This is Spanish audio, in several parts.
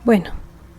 Bueno,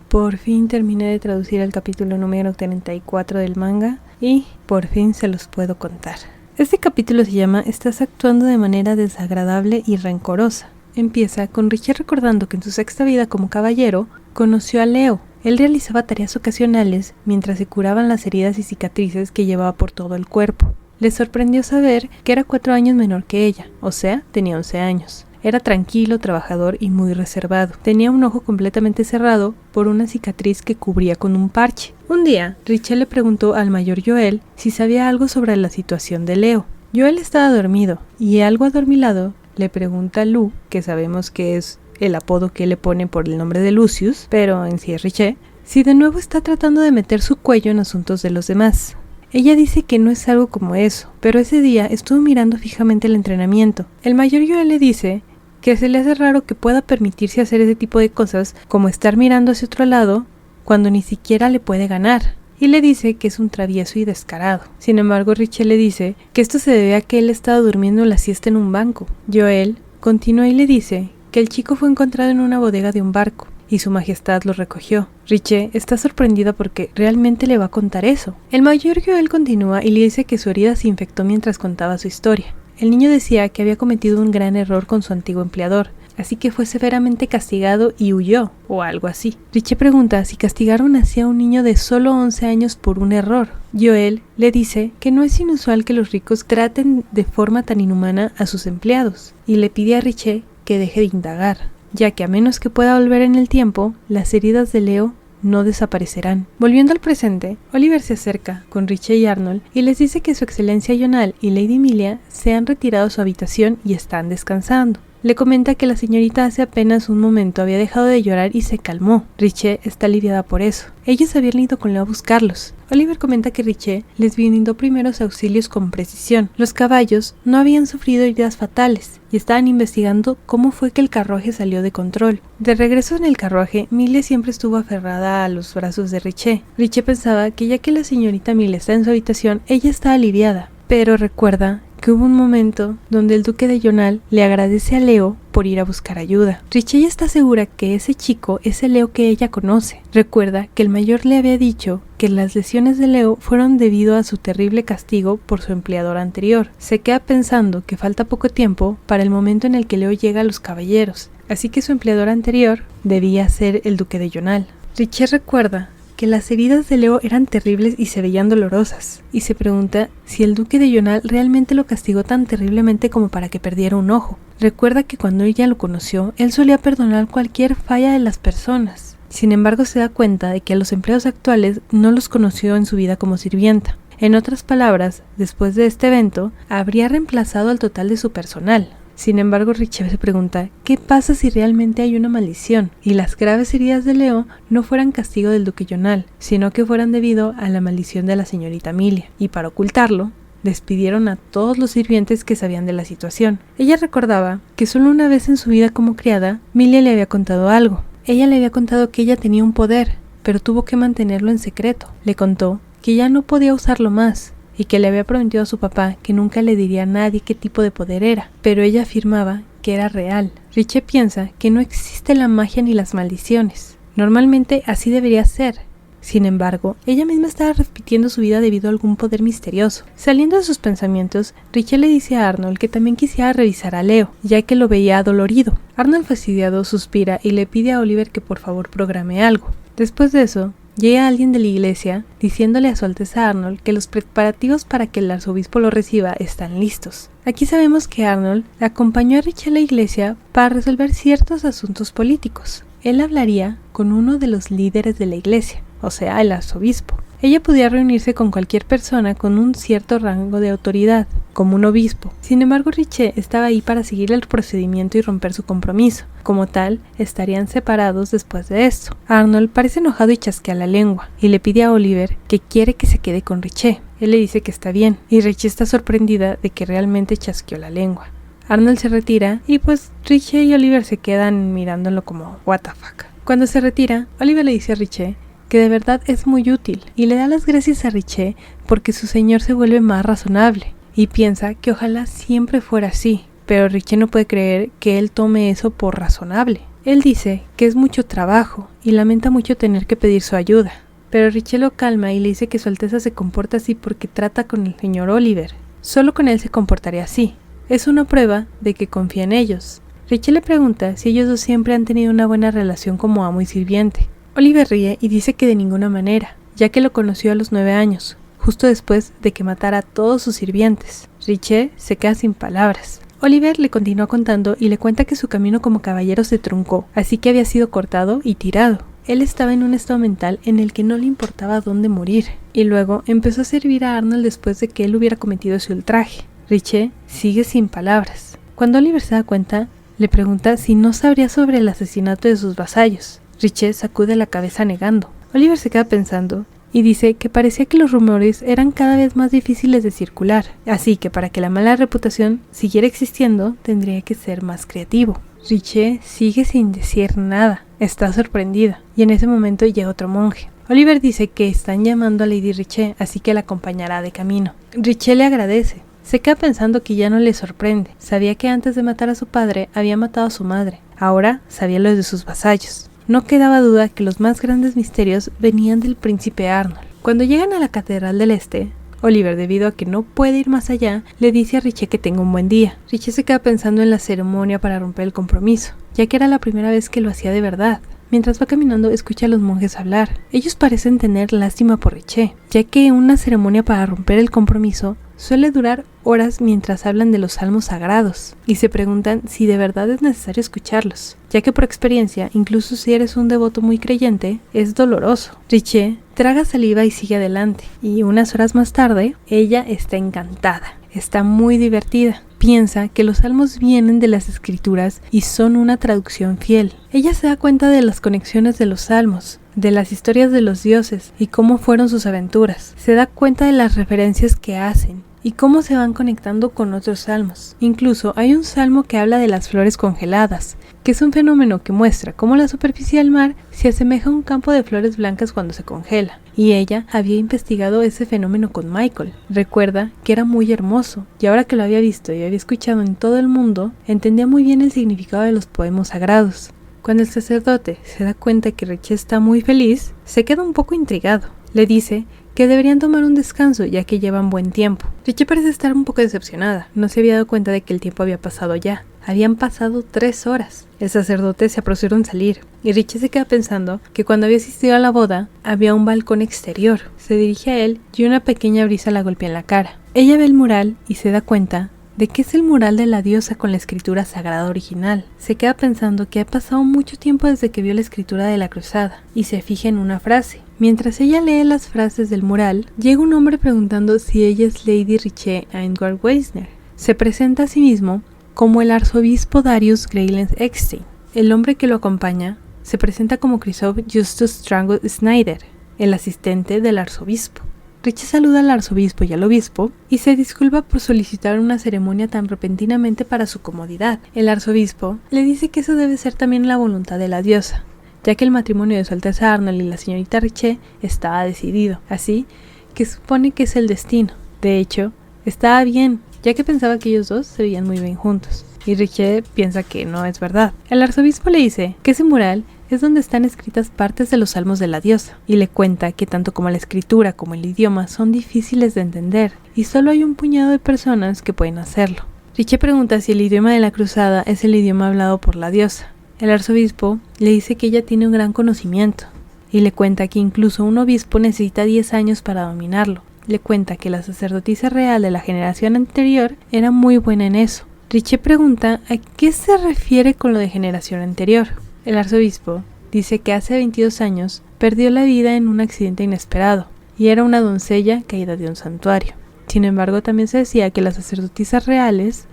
por fin terminé de traducir el capítulo número 34 del manga y por fin se los puedo contar. Este capítulo se llama Estás actuando de manera desagradable y rencorosa. Empieza con Richie recordando que en su sexta vida como caballero conoció a Leo. Él realizaba tareas ocasionales mientras se curaban las heridas y cicatrices que llevaba por todo el cuerpo. Le sorprendió saber que era 4 años menor que ella, o sea, tenía 11 años. Era tranquilo, trabajador y muy reservado. Tenía un ojo completamente cerrado por una cicatriz que cubría con un parche. Un día, Richie le preguntó al mayor Joel si sabía algo sobre la situación de Leo. Joel estaba dormido y algo adormilado le pregunta a Lu, que sabemos que es el apodo que le pone por el nombre de Lucius, pero en sí es Richie, si de nuevo está tratando de meter su cuello en asuntos de los demás. Ella dice que no es algo como eso, pero ese día estuvo mirando fijamente el entrenamiento. El mayor Joel le dice que se le hace raro que pueda permitirse hacer ese tipo de cosas, como estar mirando hacia otro lado cuando ni siquiera le puede ganar, y le dice que es un travieso y descarado. Sin embargo, Richie le dice que esto se debe a que él estaba durmiendo la siesta en un banco. Joel continúa y le dice que el chico fue encontrado en una bodega de un barco y su majestad lo recogió. Richie está sorprendida porque realmente le va a contar eso. El mayor Joel continúa y le dice que su herida se infectó mientras contaba su historia. El niño decía que había cometido un gran error con su antiguo empleador, así que fue severamente castigado y huyó, o algo así. Richie pregunta si castigaron así a un niño de solo 11 años por un error. Joel le dice que no es inusual que los ricos traten de forma tan inhumana a sus empleados, y le pide a Richie que deje de indagar, ya que a menos que pueda volver en el tiempo, las heridas de Leo no desaparecerán. Volviendo al presente, Oliver se acerca con Richie y Arnold y les dice que su excelencia Jonal y Lady Emilia se han retirado a su habitación y están descansando. Le comenta que la señorita hace apenas un momento había dejado de llorar y se calmó. Richie está aliviada por eso. Ellos habían ido con Leo a buscarlos. Oliver comenta que Richie les brindó primeros auxilios con precisión. Los caballos no habían sufrido heridas fatales y estaban investigando cómo fue que el carruaje salió de control. De regreso en el carruaje, Millie siempre estuvo aferrada a los brazos de Richie. Richie pensaba que ya que la señorita Millie está en su habitación, ella está aliviada, pero recuerda que hubo un momento donde el duque de Jonal le agradece a Leo por ir a buscar ayuda. Richie está segura que ese chico es el Leo que ella conoce. Recuerda que el mayor le había dicho que las lesiones de Leo fueron debido a su terrible castigo por su empleador anterior. Se queda pensando que falta poco tiempo para el momento en el que Leo llega a los caballeros, así que su empleador anterior debía ser el duque de Jonal. Richie recuerda que las heridas de Leo eran terribles y se veían dolorosas, y se pregunta si el duque de Jonal realmente lo castigó tan terriblemente como para que perdiera un ojo. Recuerda que cuando ella lo conoció, él solía perdonar cualquier falla de las personas. Sin embargo, se da cuenta de que a los empleados actuales no los conoció en su vida como sirvienta. En otras palabras, después de este evento, habría reemplazado al total de su personal. Sin embargo, Richie se pregunta, ¿qué pasa si realmente hay una maldición y las graves heridas de Leo no fueran castigo del duque Jonal, sino que fueran debido a la maldición de la señorita Emilia? Y para ocultarlo, despidieron a todos los sirvientes que sabían de la situación. Ella recordaba que solo una vez en su vida como criada, Emilia le había contado algo. Ella le había contado que ella tenía un poder, pero tuvo que mantenerlo en secreto. Le contó que ya no podía usarlo más, y que le había prometido a su papá que nunca le diría a nadie qué tipo de poder era, pero ella afirmaba que era real. Richie piensa que no existe la magia ni las maldiciones. Normalmente así debería ser. Sin embargo, ella misma estaba repitiendo su vida debido a algún poder misterioso. Saliendo de sus pensamientos, Richie le dice a Arnold que también quisiera revisar a Leo, ya que lo veía adolorido. Arnold, fastidiado, suspira y le pide a Oliver que por favor programe algo. Después de eso, llega alguien de la iglesia diciéndole a su Alteza Arnold que los preparativos para que el arzobispo lo reciba están listos. Aquí sabemos que Arnold acompañó a Richie a la iglesia para resolver ciertos asuntos políticos. Él hablaría con uno de los líderes de la iglesia, o sea, el arzobispo. Ella podía reunirse con cualquier persona con un cierto rango de autoridad, como un obispo. Sin embargo, Richie estaba ahí para seguir el procedimiento y romper su compromiso. Como tal, estarían separados después de esto. Arnold parece enojado y chasquea la lengua, y le pide a Oliver que quiere que se quede con Richie. Él le dice que está bien, y Richie está sorprendida de que realmente chasqueó la lengua. Arnold se retira, y pues Richie y Oliver se quedan mirándolo como what the fuck. Cuando se retira, Oliver le dice a Richie que de verdad es muy útil, y le da las gracias a Richie porque su señor se vuelve más razonable, y piensa que ojalá siempre fuera así, pero Richie no puede creer que él tome eso por razonable. Él dice que es mucho trabajo y lamenta mucho tener que pedir su ayuda, pero Richie lo calma y le dice que Su Alteza se comporta así porque trata con el señor Oliver. Solo con él se comportaría así. Es una prueba de que confía en ellos. Richie le pregunta si ellos dos siempre han tenido una buena relación como amo y sirviente. Oliver ríe y dice que de ninguna manera, ya que lo conoció a los 9 años, justo después de que matara a todos sus sirvientes. Richie se queda sin palabras. Oliver le continúa contando y le cuenta que su camino como caballero se truncó, así que había sido cortado y tirado. Él estaba en un estado mental en el que no le importaba dónde morir, y luego empezó a servir a Arnold después de que él hubiera cometido ese ultraje. Richie sigue sin palabras. Cuando Oliver se da cuenta, le pregunta si no sabría sobre el asesinato de sus vasallos. Richie sacude la cabeza negando. Oliver se queda pensando y dice que parecía que los rumores eran cada vez más difíciles de circular, así que para que la mala reputación siguiera existiendo tendría que ser más creativo. Richie sigue sin decir nada, está sorprendida, y en ese momento llega otro monje. Oliver dice que están llamando a Lady Richie, así que la acompañará de camino. Richie le agradece. Se queda pensando que ya no le sorprende. Sabía que antes de matar a su padre había matado a su madre. Ahora sabía los de sus vasallos. No quedaba duda que los más grandes misterios venían del príncipe Arnold. Cuando llegan a la Catedral del Este, Oliver, debido a que no puede ir más allá, le dice a Richie que tenga un buen día. Richie se queda pensando en la ceremonia para romper el compromiso, ya que era la primera vez que lo hacía de verdad. Mientras va caminando, escucha a los monjes hablar. Ellos parecen tener lástima por Richie, ya que una ceremonia para romper el compromiso suele durar horas mientras hablan de los salmos sagrados, y se preguntan si de verdad es necesario escucharlos, ya que por experiencia, incluso si eres un devoto muy creyente, es doloroso. Richie traga saliva y sigue adelante, y unas horas más tarde, ella está encantada. Está muy divertida. Piensa que los salmos vienen de las escrituras y son una traducción fiel. Ella se da cuenta de las conexiones de los salmos, de las historias de los dioses y cómo fueron sus aventuras. Se da cuenta de las referencias que hacen y cómo se van conectando con otros salmos. Incluso hay un salmo que habla de las flores congeladas, que es un fenómeno que muestra cómo la superficie del mar se asemeja a un campo de flores blancas cuando se congela. Y ella había investigado ese fenómeno con Michael. Recuerda que era muy hermoso, y ahora que lo había visto y había escuchado en todo el mundo, entendía muy bien el significado de los poemas sagrados. Cuando el sacerdote se da cuenta que Richie está muy feliz, se queda un poco intrigado. Le dice que deberían tomar un descanso ya que llevan buen tiempo. Richie parece estar un poco decepcionada. No se había dado cuenta de que el tiempo había pasado ya. Habían pasado 3 horas. El sacerdote se apresuró en salir, y Richie se queda pensando que cuando había asistido a la boda, había un balcón exterior. Se dirige a él y una pequeña brisa la golpea en la cara. Ella ve el mural y se da cuenta de que es el mural de la diosa con la escritura sagrada original. Se queda pensando que ha pasado mucho tiempo desde que vio la escritura de la cruzada, y se fija en una frase. Mientras ella lee las frases del mural, llega un hombre preguntando si ella es Lady Richie Ingvar Weisner. Se presenta a sí mismo como el arzobispo Darius Greylands Eckstein. El hombre que lo acompaña se presenta como Christoph Justus Strangle Snyder, el asistente del arzobispo. Richie saluda al arzobispo y al obispo y se disculpa por solicitar una ceremonia tan repentinamente para su comodidad. El arzobispo le dice que eso debe ser también la voluntad de la diosa, ya que el matrimonio de Su Alteza Arnold y la señorita Richie estaba decidido, así que supone que es el destino. De hecho, estaba bien, ya que pensaba que ellos dos se veían muy bien juntos, y Richie piensa que no es verdad. El arzobispo le dice que ese mural es donde están escritas partes de los salmos de la diosa, y le cuenta que tanto como la escritura como el idioma son difíciles de entender, y solo hay un puñado de personas que pueden hacerlo. Richie pregunta si el idioma de la cruzada es el idioma hablado por la diosa. El arzobispo le dice que ella tiene un gran conocimiento, y le cuenta que incluso un obispo necesita 10 años para dominarlo. Le cuenta que la sacerdotisa real de la generación anterior era muy buena en eso. Richie pregunta a qué se refiere con lo de generación anterior. El arzobispo dice que hace 22 años perdió la vida en un accidente inesperado, y era una doncella caída de un santuario. Sin embargo, también se decía que las sacerdotisas reales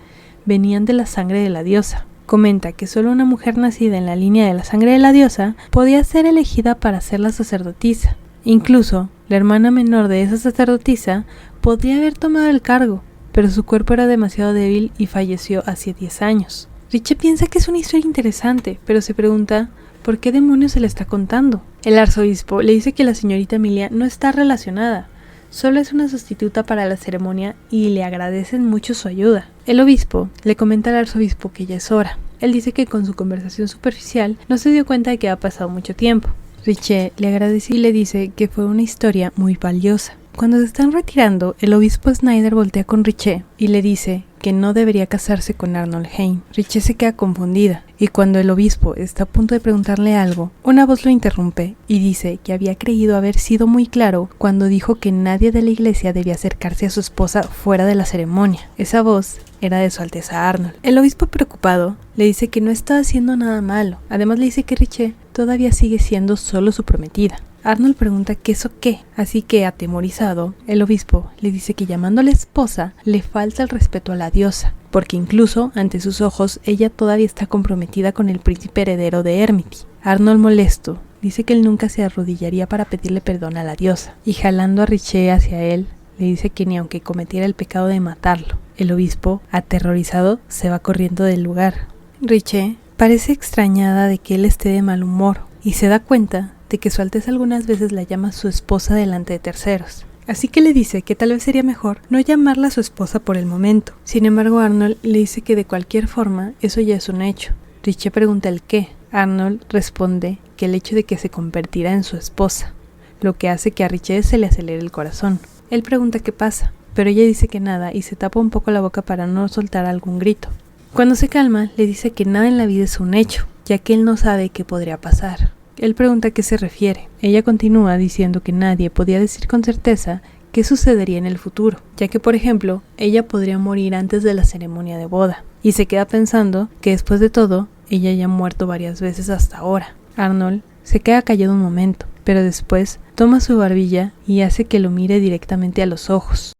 venían de la sangre de la diosa. Comenta que solo una mujer nacida en la línea de la sangre de la diosa podía ser elegida para ser la sacerdotisa. Incluso, la hermana menor de esa sacerdotisa podría haber tomado el cargo, pero su cuerpo era demasiado débil y falleció hace 10 años. Richie piensa que es una historia interesante, pero se pregunta ¿por qué demonios se le está contando? El arzobispo le dice que la señorita Emilia no está relacionada, solo es una sustituta para la ceremonia y le agradecen mucho su ayuda. El obispo le comenta al arzobispo que ya es hora, Él dice que con su conversación superficial no se dio cuenta de que ha pasado mucho tiempo. Riche le agradece y le dice que fue una historia muy valiosa. Cuando se están retirando, el obispo Snyder voltea con Riche y le dice que no debería casarse con Arnold Hayne. Riche se queda confundida y cuando el obispo está a punto de preguntarle algo, una voz lo interrumpe y dice que había creído haber sido muy claro cuando dijo que nadie de la iglesia debía acercarse a su esposa fuera de la ceremonia. Esa voz era de Su Alteza Arnold. El obispo, preocupado, le dice que no está haciendo nada malo. Además le dice que Riche todavía sigue siendo solo su prometida. Arnold pregunta qué es o qué, así que atemorizado, el obispo le dice que llamándole esposa le falta el respeto a la diosa, porque incluso ante sus ojos ella todavía está comprometida con el príncipe heredero de Ermity. Arnold, molesto, dice que él nunca se arrodillaría para pedirle perdón a la diosa, y jalando a Riche hacia él, le dice que ni aunque cometiera el pecado de matarlo. El obispo, aterrorizado, se va corriendo del lugar. Riche parece extrañada de que él esté de mal humor, y se da cuenta de que Su Alteza algunas veces la llama su esposa delante de terceros. Así que le dice que tal vez sería mejor no llamarla su esposa por el momento. Sin embargo, Arnold le dice que de cualquier forma eso ya es un hecho. Riche pregunta el qué. Arnold responde que el hecho de que se convertirá en su esposa, lo que hace que a Riche se le acelere el corazón. Él pregunta qué pasa, pero ella dice que nada y se tapa un poco la boca para no soltar algún grito. Cuando se calma, le dice que nada en la vida es un hecho, ya que él no sabe qué podría pasar. Él pregunta a qué se refiere. Ella continúa diciendo que nadie podía decir con certeza qué sucedería en el futuro, ya que por ejemplo, ella podría morir antes de la ceremonia de boda, y se queda pensando que después de todo, ella ya ha muerto varias veces hasta ahora. Arnold se queda callado un momento, pero después toma su barbilla y hace que lo mire directamente a los ojos.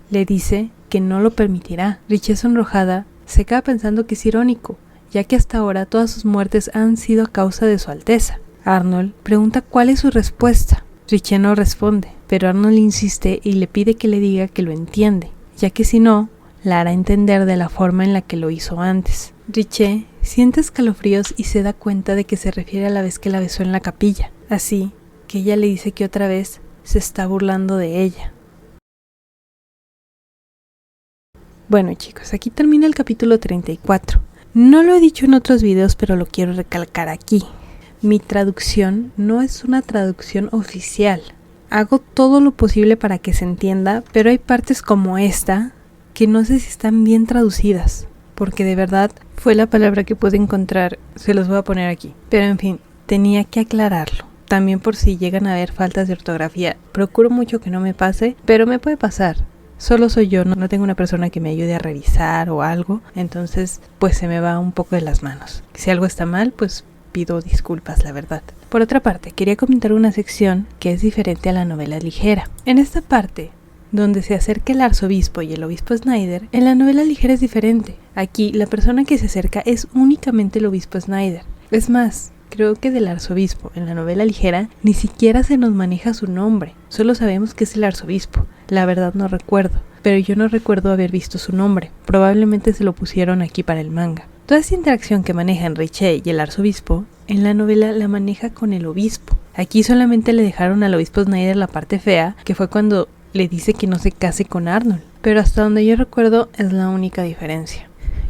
Le dice que no lo permitirá. Riche, sonrojada, se queda pensando que es irónico, ya que hasta ahora todas sus muertes han sido a causa de Su Alteza. Arnold pregunta cuál es su respuesta. Riche no responde, pero Arnold insiste y le pide que le diga que lo entiende, ya que si no, la hará entender de la forma en la que lo hizo antes. Riche siente escalofríos y se da cuenta de que se refiere a la vez que la besó en la capilla, así que ella le dice que otra vez se está burlando de ella. Bueno chicos, aquí termina el capítulo 34. No lo he dicho en otros videos, pero lo quiero recalcar aquí. Mi traducción no es una traducción oficial. Hago todo lo posible para que se entienda, pero hay partes como esta que no sé si están bien traducidas, porque de verdad fue la palabra que pude encontrar. Se los voy a poner aquí. Pero en fin, tenía que aclararlo. También por si llegan a haber faltas de ortografía. Procuro mucho que no me pase, pero me puede pasar. Solo soy yo, no tengo una persona que me ayude a revisar o algo, entonces pues se me va un poco de las manos. Si algo está mal, pues pido disculpas, la verdad. Por otra parte, quería comentar una sección que es diferente a la novela ligera. En esta parte, donde se acerca el arzobispo y el obispo Snyder, en la novela ligera es diferente. Aquí, la persona que se acerca es únicamente el obispo Snyder. Es más, creo que del arzobispo en la novela ligera ni siquiera se nos maneja su nombre, solo sabemos que es el arzobispo. La verdad no recuerdo, pero yo no recuerdo haber visto su nombre, probablemente se lo pusieron aquí para el manga. Toda esta interacción que manejan Riche y el arzobispo, en la novela la maneja con el obispo. Aquí solamente le dejaron al obispo Snyder la parte fea, que fue cuando le dice que no se case con Arnold, pero hasta donde yo recuerdo es la única diferencia.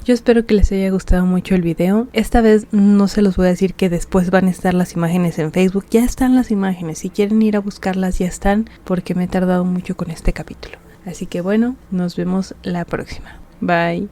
Yo espero que les haya gustado mucho el video. Esta vez no se los voy a decir que después van a estar las imágenes en Facebook. Ya están las imágenes. Si quieren ir a buscarlas ya están, porque me he tardado mucho con este capítulo. Así que bueno, nos vemos la próxima. Bye.